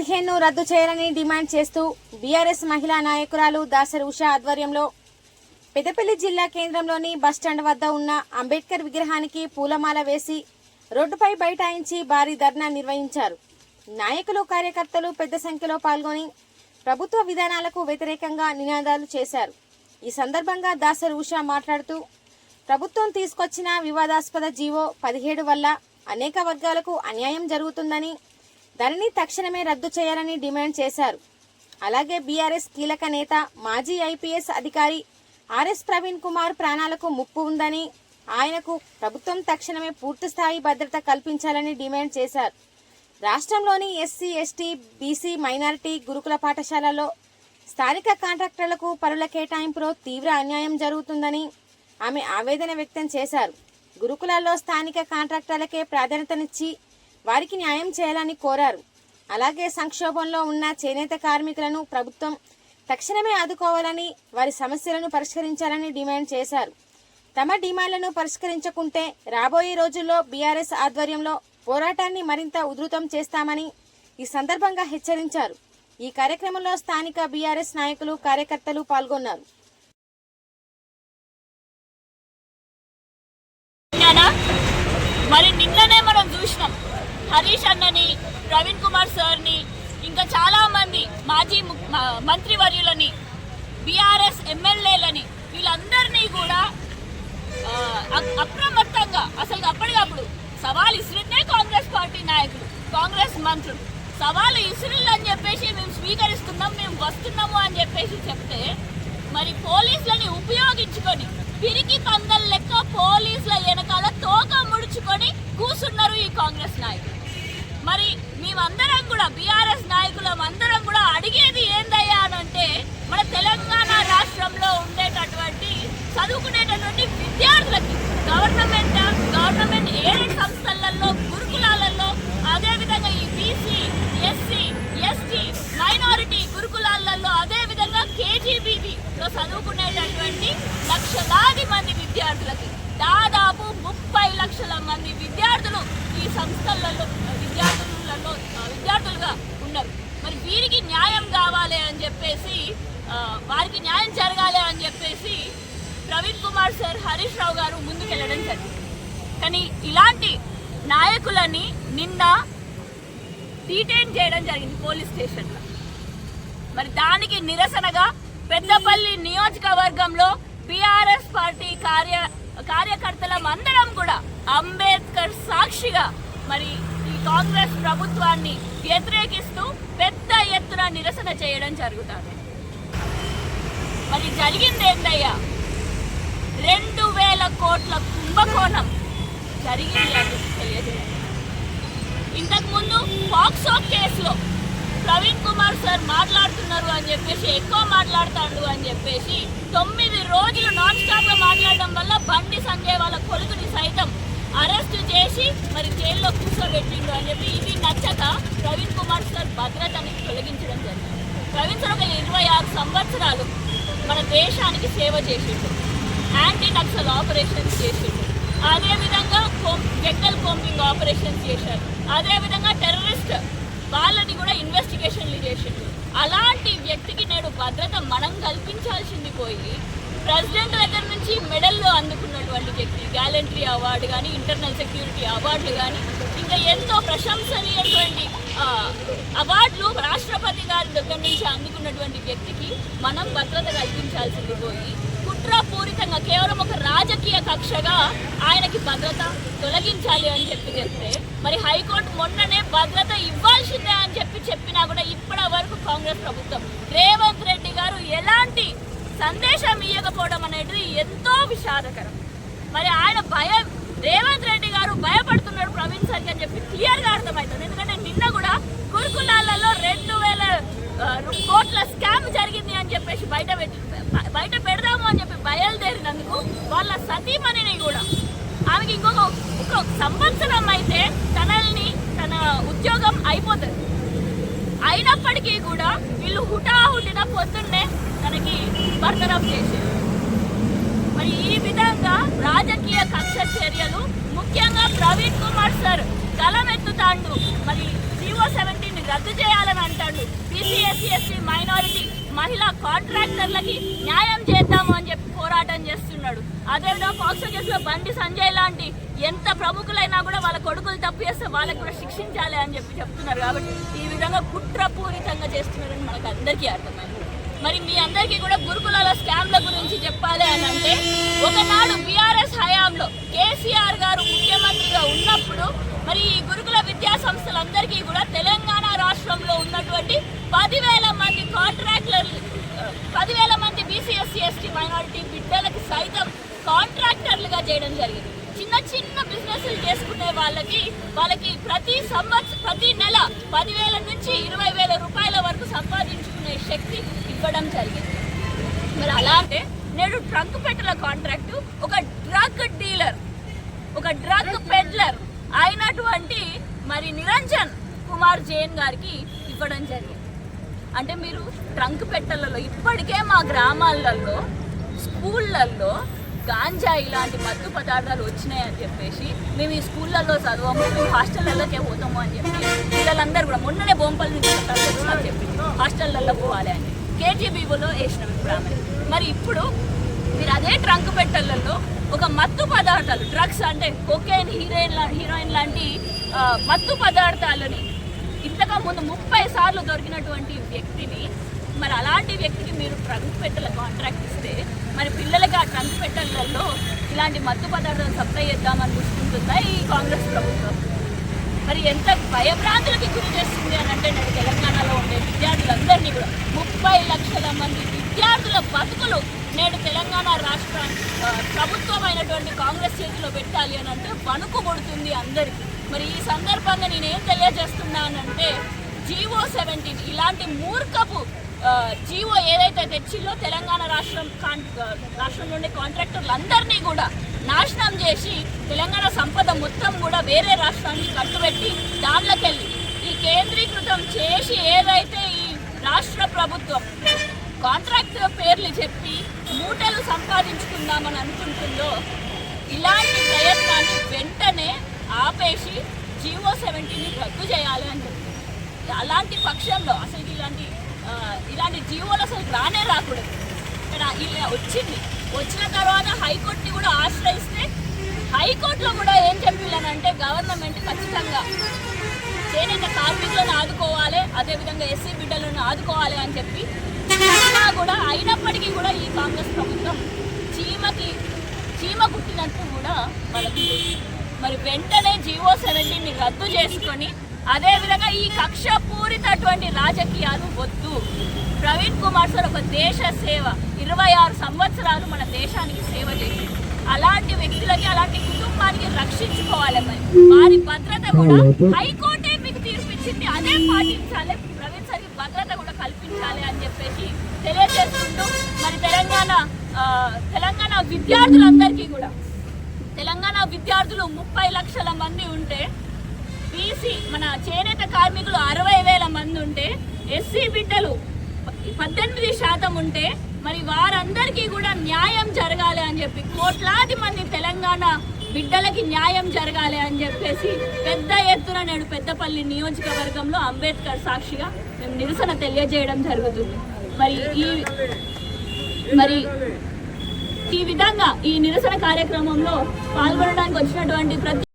115 రద్దు చేయాలని డిమాండ్ చేస్తూ బీఆర్ఎస్ మహిళా నాయకురాలు దాసరి ఉష ఆధ్వర్యంలో పెద్దపల్లి జిల్లా కేంద్రంలోని బస్టాండ్ వద్ద ఉన్న అంబేద్కర్ విగ్రహానికి పూలమాల వేసి రోడ్డుపై బైఠాయించి భారీ ధర్నా నిర్వహించారు. నాయకులు కార్యకర్తలు పెద్ద సంఖ్యలో పాల్గొని ప్రభుత్వ విధానాలకు వ్యతిరేకంగా నినాదాలు చేశారు. ఈ సందర్భంగా దాసరి ఉష మాట్లాడుతూ ప్రభుత్వం తీసుకొచ్చిన వివాదాస్పద జీవో 17 వల్ల అనేక వర్గాలకు అన్యాయం జరుగుతుందని దానిని తక్షణమే రద్దు చేయాలని డిమాండ్ చేశారు. అలాగే బీఆర్ఎస్ కీలక నేత మాజీ ఐపీఎస్ అధికారి ఆర్ఎస్ ప్రవీణ్ కుమార్ ప్రాణాలకు ముప్పు ఉందని ఆయనకు ప్రభుత్వం తక్షణమే పూర్తిస్థాయి భద్రత కల్పించాలని డిమాండ్ చేశారు. రాష్ట్రంలోని ఎస్సీ, ఎస్టీ, బీసీ, మైనారిటీ గురుకుల పాఠశాలలో స్థానిక కాంట్రాక్టర్లకు పనుల కేటాయింపులో తీవ్ర అన్యాయం జరుగుతుందని ఆమె ఆవేదన వ్యక్తం చేశారు. గురుకులాల్లో స్థానిక కాంట్రాక్టర్లకే ప్రాధాన్యతనిచ్చి వారికి న్యాయం చేయాలని కోరారు. అలాగే సంక్షోభంలో ఉన్న చేనేత కార్మికులను ప్రభుత్వం తక్షణమే ఆదుకోవాలని, వారి సమస్యలను పరిష్కరించాలని డిమాండ్ చేశారు. తమ డిమాండ్లను పరిష్కరించకుంటే రాబోయే రోజుల్లో బీఆర్ఎస్ ఆధ్వర్యంలో పోరాటాన్ని మరింత ఉధృతం చేస్తామని ఈ సందర్భంగా హెచ్చరించారు. ఈ కార్యక్రమంలో స్థానిక బీఆర్ఎస్ నాయకులు, కార్యకర్తలు పాల్గొన్నారు. మరి నిన్ననే మనం చూసినాం హరీష్ అన్నని, ప్రవీణ్ కుమార్ సార్ని, ఇంకా చాలా మంది మాజీ మంత్రివర్యులని, బీఆర్ఎస్ ఎమ్మెల్యేలని, వీళ్ళందరినీ కూడా అప్రమత్తంగా అసలు అప్పటికప్పుడు సవాల్ ఇసిరితే కాంగ్రెస్ పార్టీ నాయకులు, కాంగ్రెస్ మంత్రులు సవాలు ఇసిరిల్లు అని చెప్పేసి మేము స్వీకరిస్తున్నాం, మేము వస్తున్నాము అని చెప్పేసి చెప్తే మరి పోలీసులని ఉపయోగించుకొని పిరికి పందల లెక్క పోలీసుల వెనకాల తోక ముడుచుకొని కూర్చున్నారు ఈ కాంగ్రెస్ నాయకులు. మరి మేమందరం కూడా బీఆర్ఎస్ నాయకులం అందరం కూడా అడిగేది ఏందయ్యా అనంటే మన తెలంగాణ రాష్ట్రంలో ఉండేటటువంటి చదువుకునేటటువంటి విద్యార్థులకి గవర్నమెంట్ ఎయిడెడ్ సంస్థలలో, గురుకులాలలో, అదేవిధంగా ఈ బీసీ, ఎస్సీ, ఎస్టీ, మైనారిటీ గురుకులాలలో, అదేవిధంగా కేజీబీబీలో చదువుకునేటటువంటి లక్షలాది మంది విద్యార్థులకి దాదాపు 30 లక్షల మంది విద్యార్థులు ఈ సంస్థలలో విద్యార్థులుగా ఉన్నారు. మరి వీరికి న్యాయం కావాలి అని చెప్పేసి, వారికి న్యాయం జరగాలి అని చెప్పేసి ప్రవీణ్ కుమార్ సార్, హరీష్ రావు గారు ముందుకెళ్ళడం జరిగింది. కానీ ఇలాంటి నాయకులని నిన్న డీటైన్ చేయడం జరిగింది పోలీస్ స్టేషన్లో. మరి దానికి నిరసనగా పెద్దపల్లి నియోజకవర్గంలో బీఆర్ఎస్ పార్టీ కార్యకర్తలం అందరం కూడా అంబేద్కర్ సాక్షిగా మరి ఈ కాంగ్రెస్ ప్రభుత్వాన్ని వ్యతిరేకిస్తూ పెద్ద ఎత్తున నిరసన చేయడం జరుగుతుంది. మరి జరిగింది ఏంటయ్యా, 2000 కోట్ల కుంభకోణం జరిగింది అని తెలియజేయాలి. ఇంతకుముందు పాక్సో కేసులో ప్రవీణ్ కుమార్ సార్ మాట్లాడుతున్నారు అని చెప్పేసి, ఎక్కువ మాట్లాడుతాడు అని చెప్పేసి 9 రోజులు నాన్ స్టాప్గా మాట్లాడడం వల్ల బండి సంజయ్ వాళ్ళ కొడుకుని సైతం అరెస్ట్ చేసి మరి జైల్లో కూర్చోబెట్టిండు అని చెప్పి ఇది నచ్చక ప్రవీణ్ కుమార్ సార్ భద్రతని తొలగించడం జరిగింది. ప్రవీణ్ సార్ ఒక 26 సంవత్సరాలు మన దేశానికి సేవ చేసిండు, యాంటీ నక్సల్ ఆపరేషన్స్ చేసిండు, అదేవిధంగా జంగల్ కోంబింగ్ ఆపరేషన్స్ చేశారు, అదేవిధంగా టెర్రరిస్ట్ వాళ్ళని కూడా ఇన్వెస్టిగేషన్లు చేసిండు. అలాంటి వ్యక్తికి నేడు భద్రత మనం కల్పించాల్సింది పోయి ప్రెసిడెంట్ దగ్గర నుంచి మెడల్లో అందుకున్నటువంటి వ్యక్తి, గ్యాలంటరీ అవార్డు కానీ, ఇంటర్నల్ సెక్యూరిటీ అవార్డులు కానీ, ఇంకా ఎంతో ప్రశంసనీయటువంటి అవార్డులు రాష్ట్రపతి గారి దగ్గర నుంచి అందుకున్నటువంటి వ్యక్తికి మనం భద్రత కల్పించాల్సింది పోయి కుట్రపూరితంగా కేవలం ఒక రాజకీయ కక్షగా ఆయనకి భద్రత తొలగించాలి అని చెప్తే మరి హైకోర్టు మొన్ననే భద్రత ఇవ్వాల్సిందే అని చెప్పినా కూడా ఇప్పటి వరకు కాంగ్రెస్ ప్రభుత్వం, రేవంత్ రెడ్డి గారు ఎలాంటి సందేశం ఇవ్వకపోవడం అనేది ఎంతో విషాదకరం. మరి ఆయన రేవంత్ రెడ్డి గారు భయపడుతున్నాడు ప్రవీణ్ సార్ అని చెప్పి క్లియర్గా అర్థమవుతుంది. ఎందుకంటే నిన్న కూడా గురుకులాలలో 2000 కోట్ల స్కామ్ జరిగింది అని చెప్పేసి బయట పెడదాము అని చెప్పి బయలుదేరినందుకు వాళ్ళ సతీమణిని కూడా ఆమెకి ఇంకొక సంవత్సరం అయితే తన ఉద్యోగం అయిపోతుంది. అయినప్పటికీ కూడా వీళ్ళు హుటాహుటిన పొద్దున్నే తనకి బర్తరఫ్ చేశారు. మరి ఈ విధంగా రాజకీయ కక్ష చర్యలు, ముఖ్యంగా ప్రవీణ్ కుమార్ సార్ గలమెత్తుతాండు. మరి CO17 రద్దు చేయాలని అంటాడు. బీసీ ఎస్సీ ఎస్టీ మైనారిటీ మహిళా కాంట్రాక్టర్లకి న్యాయం చేద్దాము అని చెప్పి పోరాటం చేస్తున్నాడు. అదేవిధంగా పాక్సో కేసులో బండి సంజయ్ లాంటి ఎంత ప్రముఖులైనా కూడా వాళ్ళ కొడుకులు తప్పు చేస్తే వాళ్ళకు కూడా శిక్షించాలి అని చెప్పి చెప్తున్నారు. కాబట్టి ఈ విధంగా కుట్రపూరితంగా చేస్తున్నారని మనకు అందరికీ అర్థమైంది. మరి మీ అందరికీ కూడా గురుకులాల స్కామ్ల గురించి చెప్పాలి అని అంటే, ఒకనాడు బీఆర్ఎస్ హయాంలో కేసీఆర్ గారు ముఖ్యమంత్రిగా ఉన్నప్పుడు మరి ఈ గురుకుల విద్యా సంస్థలందరికీ కూడా తెలంగాణ రాష్ట్రంలో ఉన్నటువంటి 10,000 మంది కాంట్రాక్టర్లు 10,000 మంది బీసీ ఎస్సీ ఎస్టీ మైనారిటీ బిడ్డలకి సైతం కాంట్రాక్టర్లుగా చేయడం జరిగింది. చిన్న చిన్న బిజినెస్లు చేసుకునే వాళ్ళకి ప్రతి నెల 10,000 నుంచి 20,000 రూపాయల వరకు సంపాదించుకునే శక్తి ఇవ్వడం జరిగింది. మరి అలాంటి నేడు ట్రంక్ పెట్టెల కాంట్రాక్టు ఒక డ్రగ్ డీలర్, ఒక డ్రగ్ పెడ్లర్ అయినటువంటి మరి నిరంజన్ కుమార్ జైన్ గారికి ఇవ్వడం జరిగింది. అంటే మీరు ట్రంక్ పెట్టెలలో ఇప్పటికే మా గ్రామాలలో స్కూళ్ళల్లో గాంజా ఇలాంటి మత్తు పదార్థాలు వచ్చినాయని చెప్పేసి మేము ఈ స్కూళ్ళల్లో చదవము, మేము హాస్టళ్ళలోకే పోతాము అని చెప్పి పిల్లలందరూ కూడా మొన్ననే బొంపల నుంచి చెప్పి హాస్టళ్ళల్లో పోవాలి అని కేజీబీలో వేసినాం ఇప్పుడు. మరి ఇప్పుడు మీరు అదే ట్రంక్ పెట్టెలలో ఒక మత్తు పదార్థాలు డ్రగ్స్ అంటే కొకైన్, హీరోయిన్ లాంటి మత్తు పదార్థాలని ఇంతగా ముందు 30 సార్లు దొరికినటువంటి వ్యక్తిని, మరి అలాంటి వ్యక్తికి మీరు ట్రంక్ పెట్టెల కాంట్రాక్ట్ ఇస్తే మరి పిల్లలకి ఆ ట్రంక్ పెట్టెలలో ఇలాంటి మత్తు పదార్థాలు సప్లై చేద్దామని చూసుకుంటుందా ఈ కాంగ్రెస్ ప్రభుత్వం? మరి ఎంత భయభ్రాంతులకి గురి చేస్తుంది అని అంటే నేను తెలంగాణలో ఉండే విద్యార్థులందరినీ కూడా 30 లక్షల మంది విద్యార్థుల బతుకులు నేడు తెలంగాణ రాష్ట్ర ప్రభుత్వం అయినటువంటి కాంగ్రెస్ చేతిలో పెట్టాలి అని అంటే వణుకు కొడుతుంది అందరికీ. మరి ఈ సందర్భంగా నేనేం తెలియజేస్తున్నానంటే, జీవో 17 ఇలాంటి మూర్ఖపు జీవో ఏదైతే తెచ్చిల్లో తెలంగాణ రాష్ట్రం నుండి కాంట్రాక్టర్లు అందరినీ కూడా నాశనం చేసి తెలంగాణ సంపద మొత్తం కూడా వేరే రాష్ట్రానికి కట్టుబెట్టి దాంట్లోకెళ్ళి ఈ కేంద్రీకృతం చేసి ఏదైతే ఈ రాష్ట్ర ప్రభుత్వం కాంట్రాక్ట్ పేర్లు చెప్పి మూటలు సంపాదించుకుందామని అనుకుంటుందో, ఇలాంటి ప్రయత్నాన్ని వెంటనే ఆపేసి జీవో 17ని రద్దు చేయాలి అని చెప్తుంది. అలాంటి పక్షంలో అసలు ఇలాంటి జీవోలు అసలు రాకూడదు. ఇలా వచ్చిన తర్వాత హైకోర్టుని కూడా ఆశ్రయిస్తే హైకోర్టులో కూడా ఏం చెప్పాలంటే గవర్నమెంట్ ఖచ్చితంగా చేనేత కార్మికులను ఆదుకోవాలి, అదేవిధంగా ఎస్సీ బిడ్డలను ఆదుకోవాలి అని చెప్పి కూడా అయినప్పటికీ కూడా ఈ కాంగ్రెస్ ప్రభుత్వం చీమ కుట్టినట్టు కూడా వాళ్ళకి మరి వెంటనే జీవో 17ని రద్దు చేసుకొని అదేవిధంగా ఈ కక్షపూరితటువంటి రాజకీయాలు వద్దు. ప్రవీణ్ కుమార్ సార్ ఒక దేశ సేవ 26 సంవత్సరాలు మన దేశానికి సేవ చేసి అలాంటి వ్యక్తులకి అలాంటి కుటుంబానికి రక్షించుకోవాలి. మరి వారి భద్రత కూడా హైకోర్టే మీకు తీర్పిచ్చింది, అదే పాటించాలి. ప్రవీణ్ సార్కి భద్రత కూడా కల్పించాలి అని చెప్పేసి తెలియజేస్తుంటూ మరి తెలంగాణ విద్యార్థులందరికీ కూడా తెలంగాణ విద్యార్థులు 30 లక్షల మంది ఉంటే, బీసీ మన చేనేత కార్మికులు 60,000 మంది ఉంటే, ఎస్సీ బిడ్డలు 18% ఉంటే మరి వారందరికీ కూడా న్యాయం జరగాలి అని చెప్పి కోట్లాది మంది తెలంగాణ బిడ్డలకి న్యాయం జరగాలి అని చెప్పేసి పెద్ద ఎత్తున నేడు పెద్దపల్లి నియోజకవర్గంలో అంబేద్కర్ సాక్షిగా మేము నిరసన తెలియజేయడం జరుగుతుంది. మరి ఈ విధంగా ఈ నిరసన కార్యక్రమంలో పాల్గొనడానికి వచ్చినటువంటి ప్రతి